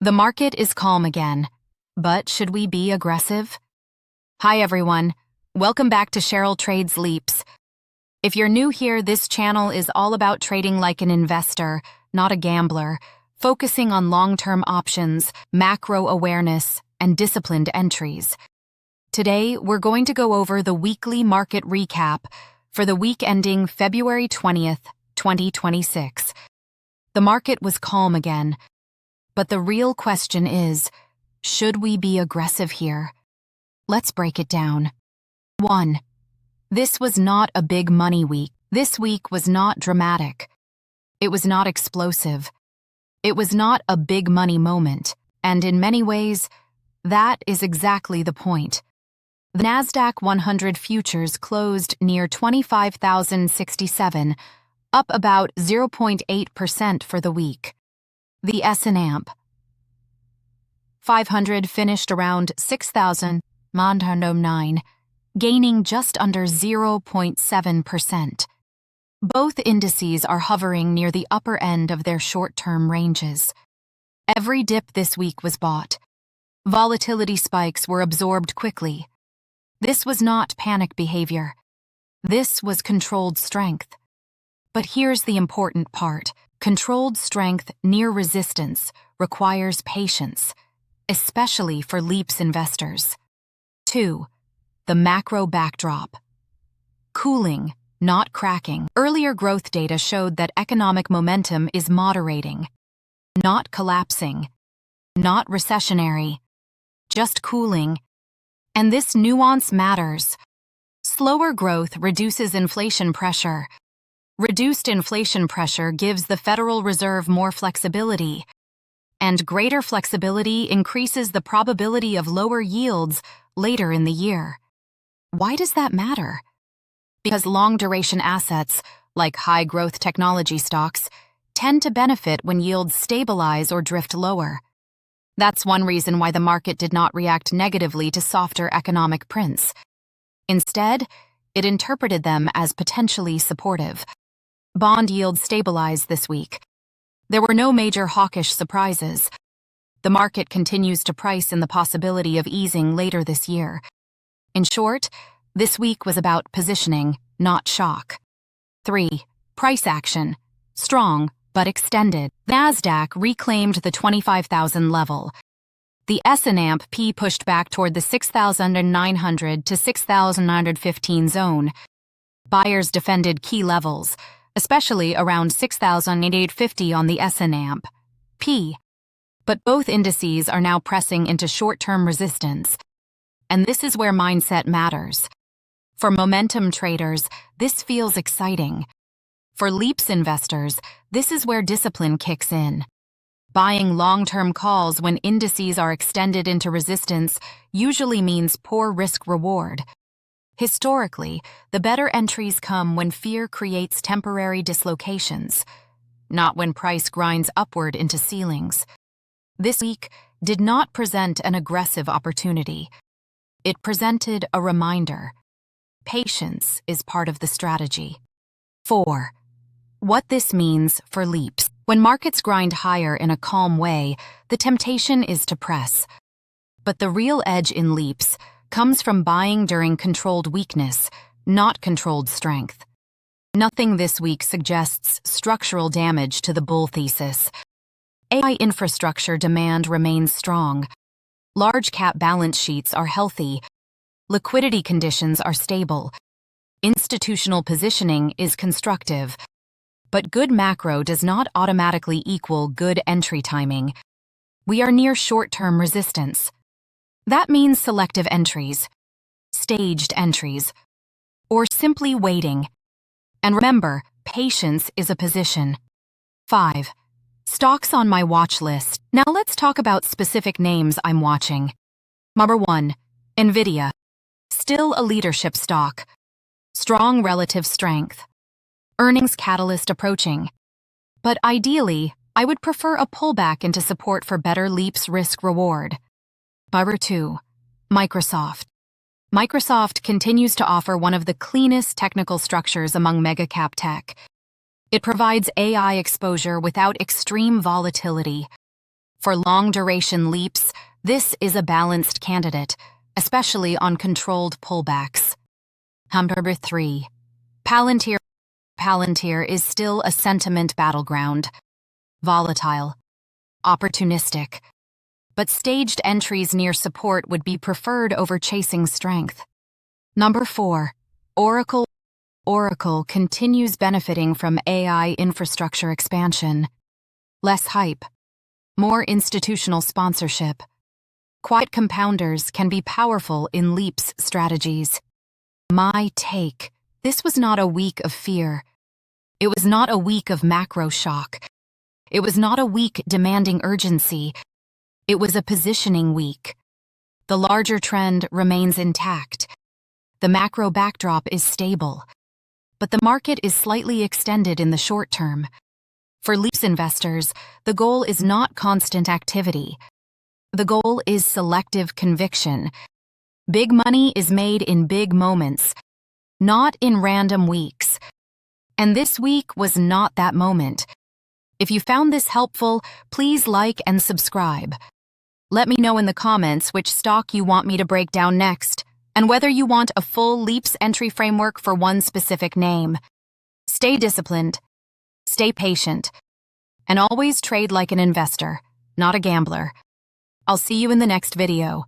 The market is calm again, but should we be aggressive? Hi everyone, welcome back to Cheryl Trades Leaps. If you're new here, this channel is all about trading like an investor, not a gambler, focusing on long-term options, macro awareness, and disciplined entries. Today, we're going to go over the weekly market recap for the week ending February 20th, 2026. The market was calm again, but the real question is, should we be aggressive here? Let's break it down. 1. This was not a big money week. This week was not dramatic. It was not explosive. It was not a big money moment, and in many ways, that is exactly the point. The Nasdaq 100 futures closed near 25,067, up about 0.8% for the week. The S&P 500 finished around 6,909, gaining just under 0.7%. Both indices are hovering near the upper end of their short-term ranges. Every dip this week was bought. Volatility spikes were absorbed quickly. This was not panic behavior. This was controlled strength. But here's the important part. Controlled strength near resistance requires patience, especially for Leaps investors. 2. The macro backdrop. Cooling, not cracking. Earlier growth data showed that economic momentum is moderating, not collapsing, not recessionary, just cooling. And this nuance matters. Slower growth reduces inflation pressure. Reduced inflation pressure gives the Federal Reserve more flexibility, and greater flexibility increases the probability of lower yields later in the year. Why does that matter? Because long-duration assets, like high-growth technology stocks, tend to benefit when yields stabilize or drift lower. That's one reason why the market did not react negatively to softer economic prints. Instead, it interpreted them as potentially supportive. Bond yields stabilized this week. There were no major hawkish surprises. The market continues to price in the possibility of easing later this year. In short, this week was about positioning, not shock. 3. Price action. Strong, but extended. Nasdaq reclaimed the 25,000 level. The S&P pushed back toward the 6,900 to 6,915 zone. Buyers defended key levels, especially around 6,850 on the S&P. But both indices are now pressing into short-term resistance. And this is where mindset matters. For momentum traders, this feels exciting. For Leaps investors, this is where discipline kicks in. Buying long-term calls when indices are extended into resistance usually means poor risk-reward. Historically, the better entries come when fear creates temporary dislocations, not when price grinds upward into ceilings. This week did not present an aggressive opportunity. It presented a reminder. Patience is part of the strategy. 4. What this means for Leaps. When markets grind higher in a calm way, the temptation is to press. But the real edge in Leaps comes from buying during controlled weakness, not controlled strength. Nothing this week suggests structural damage to the bull thesis. AI infrastructure demand remains strong. Large-cap balance sheets are healthy. Liquidity conditions are stable. Institutional positioning is constructive. But good macro does not automatically equal good entry timing. We are near short-term resistance. That means selective entries, staged entries, or simply waiting. And remember, patience is a position. 5. Stocks on my watch list. Now let's talk about specific names I'm watching. Number 1. NVDA. Still a leadership stock. Strong relative strength. Earnings catalyst approaching. But ideally, I would prefer a pullback into support for better Leaps risk-reward. Number 2. Microsoft. Microsoft continues to offer one of the cleanest technical structures among mega-cap tech. It provides AI exposure without extreme volatility. For long-duration leaps, this is a balanced candidate, especially on controlled pullbacks. Number 3. Palantir. Palantir is still a sentiment battleground. Volatile. Opportunistic. But staged entries near support would be preferred over chasing strength. Number 4. ORCL. ORCL continues benefiting from AI infrastructure expansion. Less hype. More institutional sponsorship. Quiet compounders can be powerful in leaps strategies. My take: this was not a week of fear. It was not a week of macro shock. It was not a week demanding urgency. It was a positioning week. The larger trend remains intact. The macro backdrop is stable. But the market is slightly extended in the short term. For leaps investors, the goal is not constant activity. The goal is selective conviction. Big money is made in big moments, not in random weeks. And this week was not that moment. If you found this helpful, please like and subscribe. Let me know in the comments which stock you want me to break down next, and whether you want a full leaps entry framework for one specific name. Stay disciplined, stay patient, and always trade like an investor, not a gambler. I'll see you in the next video.